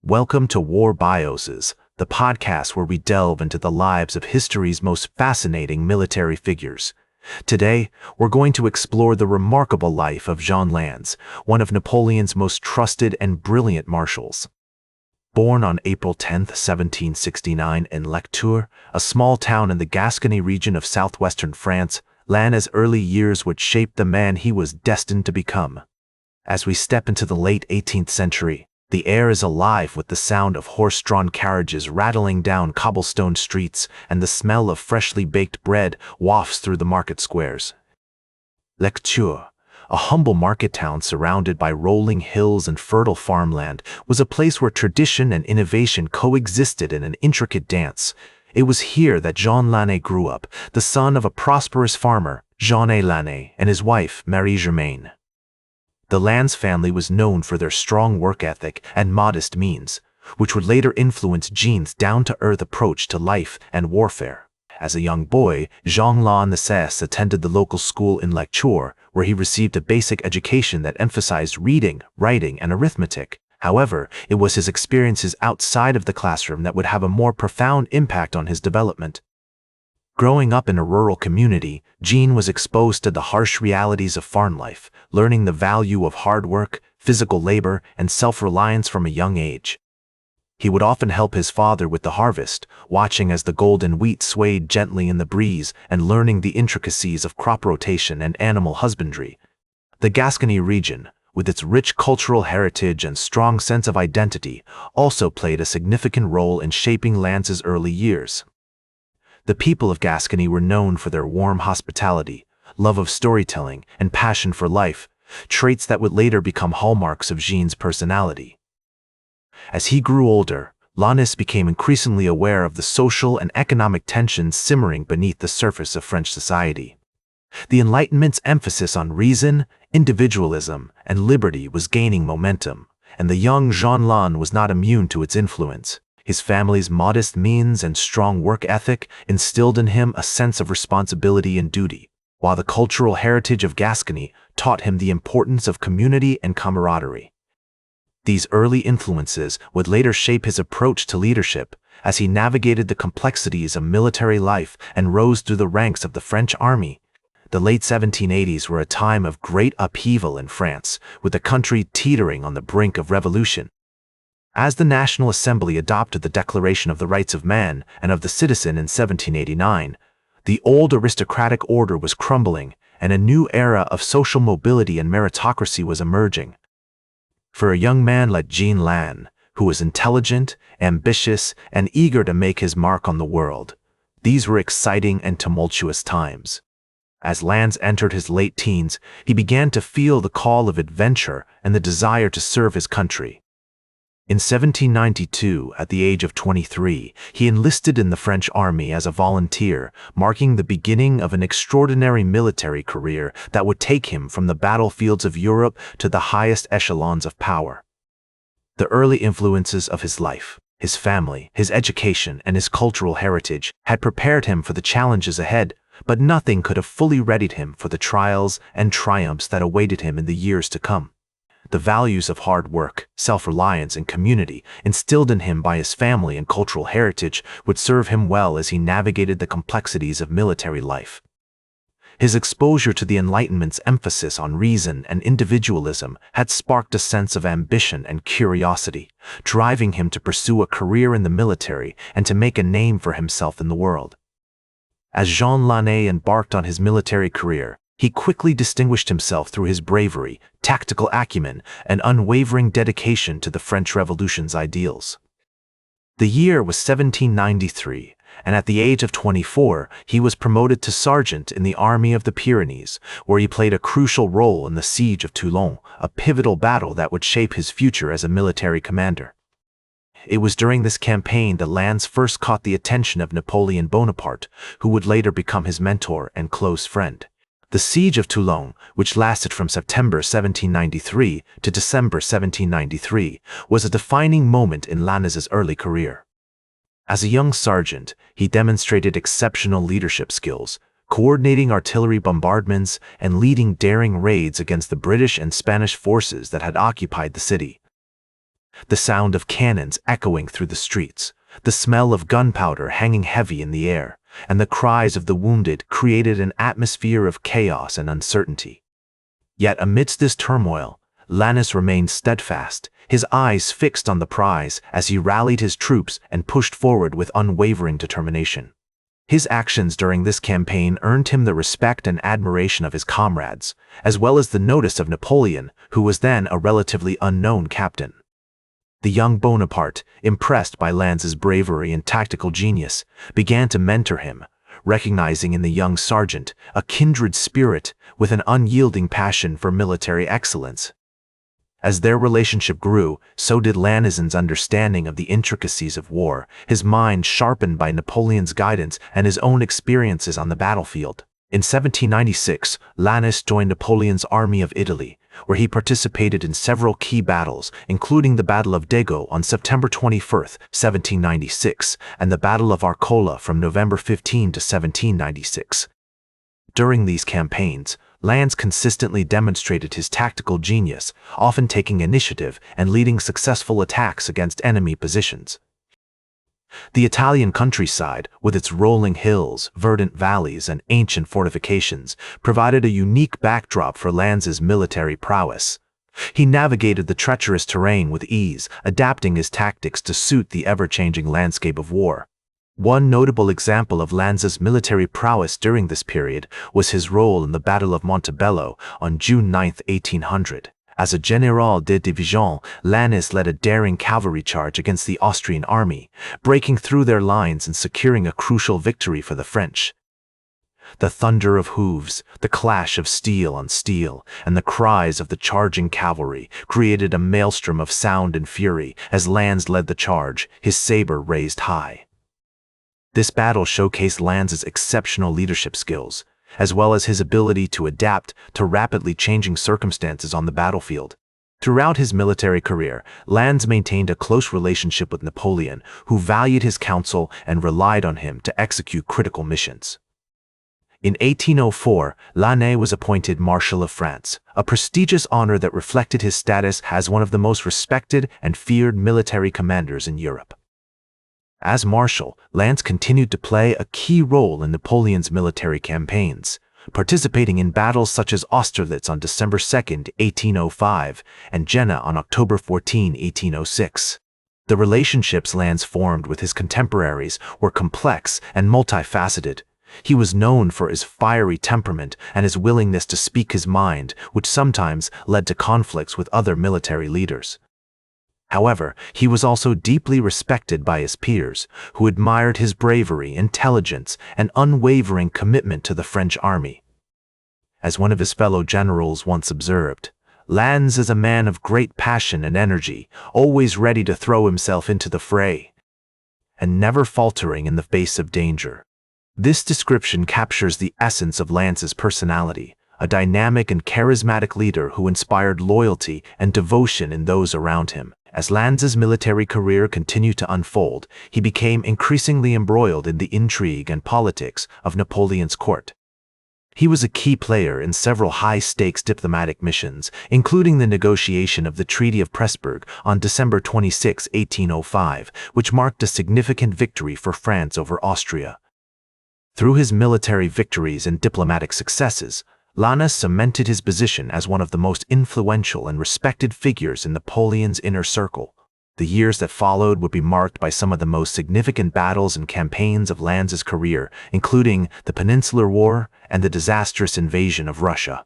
Welcome to War Bioses, the podcast where we delve into the lives of history's most fascinating military figures. Today, we're going to explore the remarkable life of Jean Lannes, one of Napoleon's most trusted and brilliant marshals. Born on April 10, 1769 in Lectoure, a small town in the Gascony region of southwestern France, Lannes' early years would shape the man he was destined to become. As we step into the late 18th century, the air is alive with the sound of horse-drawn carriages rattling down cobblestone streets, and the smell of freshly baked bread wafts through the market squares. Lectoure, a humble market town surrounded by rolling hills and fertile farmland, was a place where tradition and innovation coexisted in an intricate dance. It was here that Jean Lannes grew up, the son of a prosperous farmer, Jean Lannes, and his wife, Marie-Germaine. The Lannes family was known for their strong work ethic and modest means, which would later influence Jean's down-to-earth approach to life and warfare. As a young boy, Jean Lannes attended the local school in Lectoure, where he received a basic education that emphasized reading, writing, and arithmetic. However, it was his experiences outside of the classroom that would have a more profound impact on his development. Growing up in a rural community, Jean was exposed to the harsh realities of farm life, learning the value of hard work, physical labor, and self-reliance from a young age. He would often help his father with the harvest, watching as the golden wheat swayed gently in the breeze and learning the intricacies of crop rotation and animal husbandry. The Gascony region, with its rich cultural heritage and strong sense of identity, also played a significant role in shaping Lannes' early years. The people of Gascony were known for their warm hospitality, love of storytelling, and passion for life, traits that would later become hallmarks of Jean's personality. As he grew older, Lannes became increasingly aware of the social and economic tensions simmering beneath the surface of French society. The Enlightenment's emphasis on reason, individualism, and liberty was gaining momentum, and the young Jean Lannes was not immune to its influence. His family's modest means and strong work ethic instilled in him a sense of responsibility and duty, while the cultural heritage of Gascony taught him the importance of community and camaraderie. These early influences would later shape his approach to leadership as he navigated the complexities of military life and rose through the ranks of the French army. The late 1780s were a time of great upheaval in France, with the country teetering on the brink of revolution. As the National Assembly adopted the Declaration of the Rights of Man and of the Citizen in 1789, the old aristocratic order was crumbling, and a new era of social mobility and meritocracy was emerging. For a young man like Jean Lannes, who was intelligent, ambitious, and eager to make his mark on the world, these were exciting and tumultuous times. As Lannes entered his late teens, he began to feel the call of adventure and the desire to serve his country. In 1792, at the age of 23, he enlisted in the French army as a volunteer, marking the beginning of an extraordinary military career that would take him from the battlefields of Europe to the highest echelons of power. The early influences of his life, his family, his education, and his cultural heritage had prepared him for the challenges ahead, but nothing could have fully readied him for the trials and triumphs that awaited him in the years to come. The values of hard work, self-reliance, and community instilled in him by his family and cultural heritage would serve him well as he navigated the complexities of military life. His exposure to the Enlightenment's emphasis on reason and individualism had sparked a sense of ambition and curiosity, driving him to pursue a career in the military and to make a name for himself in the world. As Jean Lannes embarked on his military career, he quickly distinguished himself through his bravery, tactical acumen, and unwavering dedication to the French Revolution's ideals. The year was 1793, and at the age of 24, he was promoted to sergeant in the Army of the Pyrenees, where he played a crucial role in the siege of Toulon, a pivotal battle that would shape his future as a military commander. It was during this campaign that Lannes first caught the attention of Napoleon Bonaparte, who would later become his mentor and close friend. The siege of Toulon, which lasted from September 1793 to December 1793, was a defining moment in Lannes' early career. As a young sergeant, he demonstrated exceptional leadership skills, coordinating artillery bombardments and leading daring raids against the British and Spanish forces that had occupied the city. the sound of cannons echoing through the streets, the smell of gunpowder hanging heavy in the air, and the cries of the wounded created an atmosphere of chaos and uncertainty. Yet amidst this turmoil, Lannes remained steadfast, his eyes fixed on the prize as he rallied his troops and pushed forward with unwavering determination. His actions during this campaign earned him the respect and admiration of his comrades, as well as the notice of Napoleon, who was then a relatively unknown captain. The young Bonaparte, impressed by Lannes's bravery and tactical genius, began to mentor him, recognizing in the young sergeant a kindred spirit with an unyielding passion for military excellence. As their relationship grew, so did Lannes's understanding of the intricacies of war, his mind sharpened by Napoleon's guidance and his own experiences on the battlefield. In 1796, Lannes joined Napoleon's army of Italy, where he participated in several key battles, including the Battle of Dego on September 21, 1796, and the Battle of Arcola from November 15 to 1796. During these campaigns, Lannes consistently demonstrated his tactical genius, often taking initiative and leading successful attacks against enemy positions. The Italian countryside, with its rolling hills, verdant valleys, and ancient fortifications, provided a unique backdrop for Lannes's military prowess. He navigated the treacherous terrain with ease, adapting his tactics to suit the ever-changing landscape of war. One notable example of Lannes's military prowess during this period was his role in the Battle of Montebello on June 9, 1800. As a General de Division, Lannes led a daring cavalry charge against the Austrian army, breaking through their lines and securing a crucial victory for the French. The thunder of hooves, the clash of steel on steel, and the cries of the charging cavalry created a maelstrom of sound and fury as Lannes led the charge, his saber raised high. This battle showcased Lannes's exceptional leadership skills, as well as his ability to adapt to rapidly changing circumstances on the battlefield. Throughout his military career, Lannes maintained a close relationship with Napoleon, who valued his counsel and relied on him to execute critical missions. In 1804, Lannes was appointed Marshal of France, a prestigious honor that reflected his status as one of the most respected and feared military commanders in Europe. As Marshal, Lannes continued to play a key role in Napoleon's military campaigns, participating in battles such as Austerlitz on December 2, 1805, and Jena on October 14, 1806. The relationships Lannes formed with his contemporaries were complex and multifaceted. He was known for his fiery temperament and his willingness to speak his mind, which sometimes led to conflicts with other military leaders. However, he was also deeply respected by his peers, who admired his bravery, intelligence, and unwavering commitment to the French army. As one of his fellow generals once observed, Lannes is a man of great passion and energy, always ready to throw himself into the fray, and never faltering in the face of danger. This description captures the essence of Lannes's personality, a dynamic and charismatic leader who inspired loyalty and devotion in those around him. As Lannes's military career continued to unfold, he became increasingly embroiled in the intrigue and politics of Napoleon's court. He was a key player in several high-stakes diplomatic missions, including the negotiation of the Treaty of Pressburg on December 26, 1805, which marked a significant victory for France over Austria. Through his military victories and diplomatic successes, Lannes cemented his position as one of the most influential and respected figures in Napoleon's inner circle. The years that followed would be marked by some of the most significant battles and campaigns of Lannes's career, including the Peninsular War and the disastrous invasion of Russia.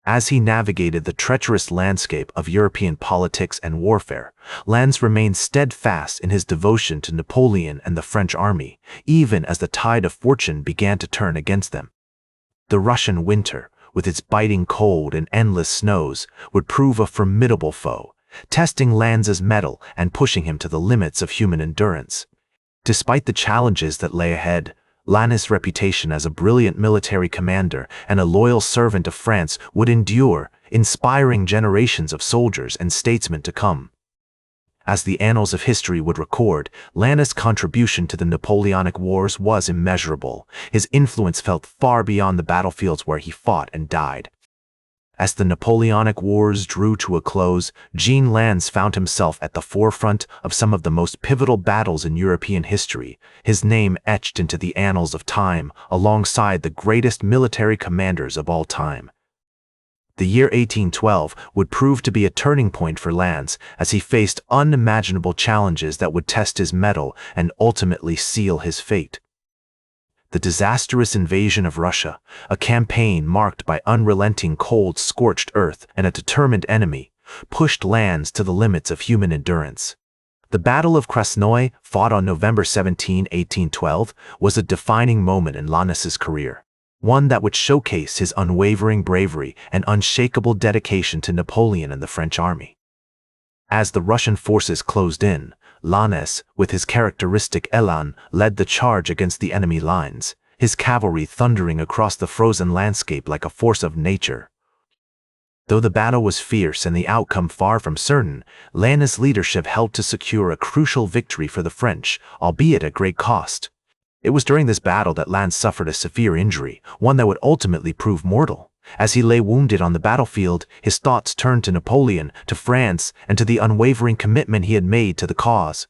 As he navigated the treacherous landscape of European politics and warfare, Lannes remained steadfast in his devotion to Napoleon and the French army, even as the tide of fortune began to turn against them. The Russian winter, with its biting cold and endless snows, would prove a formidable foe, testing Lannes's mettle and pushing him to the limits of human endurance. Despite the challenges that lay ahead, Lannes' reputation as a brilliant military commander and a loyal servant of France would endure, inspiring generations of soldiers and statesmen to come. As the annals of history would record, Lannes' contribution to the Napoleonic Wars was immeasurable. His influence felt far beyond the battlefields where he fought and died. As the Napoleonic Wars drew to a close, Jean Lannes found himself at the forefront of some of the most pivotal battles in European history, his name etched into the annals of time alongside the greatest military commanders of all time. The year 1812 would prove to be a turning point for Lannes as he faced unimaginable challenges that would test his mettle and ultimately seal his fate. The disastrous invasion of Russia, a campaign marked by unrelenting cold, scorched earth and a determined enemy, pushed Lannes to the limits of human endurance. The Battle of Krasnoye, fought on November 17, 1812, was a defining moment in Lannes's career, one that would showcase his unwavering bravery and unshakable dedication to Napoleon and the French army. As the Russian forces closed in, Lannes, with his characteristic élan, led the charge against the enemy lines, his cavalry thundering across the frozen landscape like a force of nature. Though the battle was fierce and the outcome far from certain, Lannes' leadership helped to secure a crucial victory for the French, albeit at great cost. It was during this battle that Lannes suffered a severe injury, one that would ultimately prove mortal. As he lay wounded on the battlefield, his thoughts turned to Napoleon, to France, and to the unwavering commitment he had made to the cause.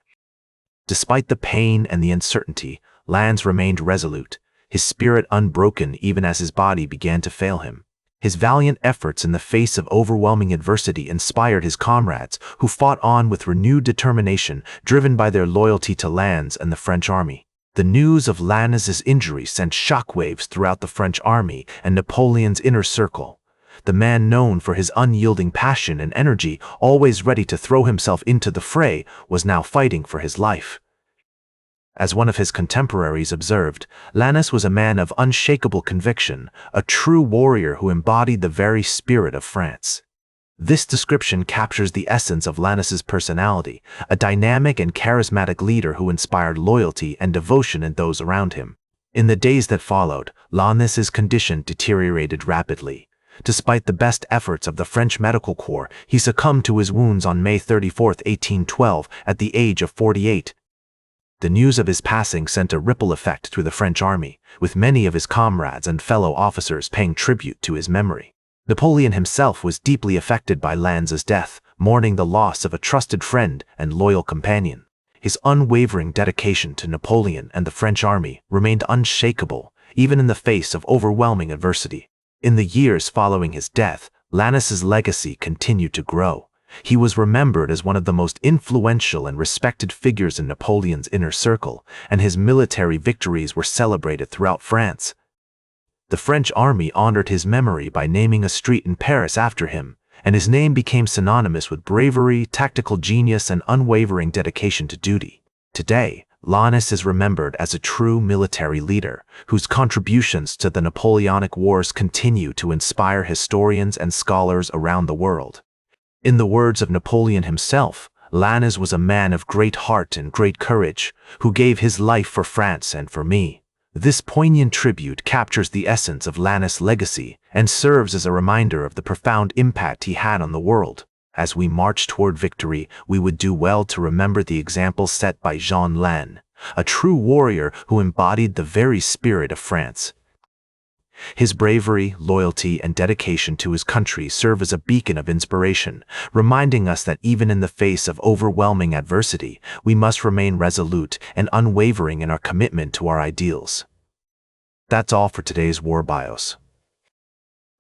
Despite the pain and the uncertainty, Lannes remained resolute, his spirit unbroken even as his body began to fail him. His valiant efforts in the face of overwhelming adversity inspired his comrades, who fought on with renewed determination, driven by their loyalty to Lannes and the French army. The news of Lannes' injury sent shockwaves throughout the French army and Napoleon's inner circle. The man known for his unyielding passion and energy, always ready to throw himself into the fray, was now fighting for his life. As one of his contemporaries observed, Lannes was a man of unshakable conviction, a true warrior who embodied the very spirit of France. This description captures the essence of Lannes' personality, a dynamic and charismatic leader who inspired loyalty and devotion in those around him. In the days that followed, Lannes' condition deteriorated rapidly. Despite the best efforts of the French medical corps, he succumbed to his wounds on May 34, 1812, at the age of 48. The news of his passing sent a ripple effect through the French army, with many of his comrades and fellow officers paying tribute to his memory. Napoleon himself was deeply affected by Lannes' death, mourning the loss of a trusted friend and loyal companion. His unwavering dedication to Napoleon and the French army remained unshakable, even in the face of overwhelming adversity. In the years following his death, Lannes' legacy continued to grow. He was remembered as one of the most influential and respected figures in Napoleon's inner circle, and his military victories were celebrated throughout France. The French army honored his memory by naming a street in Paris after him, and his name became synonymous with bravery, tactical genius, and unwavering dedication to duty. Today, Lannes is remembered as a true military leader, whose contributions to the Napoleonic Wars continue to inspire historians and scholars around the world. In the words of Napoleon himself, Lannes was a man of great heart and great courage, who gave his life for France and for me. This poignant tribute captures the essence of Lannes' legacy and serves as a reminder of the profound impact he had on the world. As we march toward victory, we would do well to remember the example set by Jean Lannes, a true warrior who embodied the very spirit of France. His bravery, loyalty, and dedication to his country serve as a beacon of inspiration, reminding us that even in the face of overwhelming adversity, we must remain resolute and unwavering in our commitment to our ideals. That's all for today's War Bios.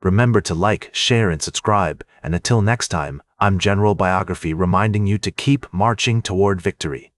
Remember to like, share, and subscribe, and until next time, I'm General Biography reminding you to keep marching toward victory.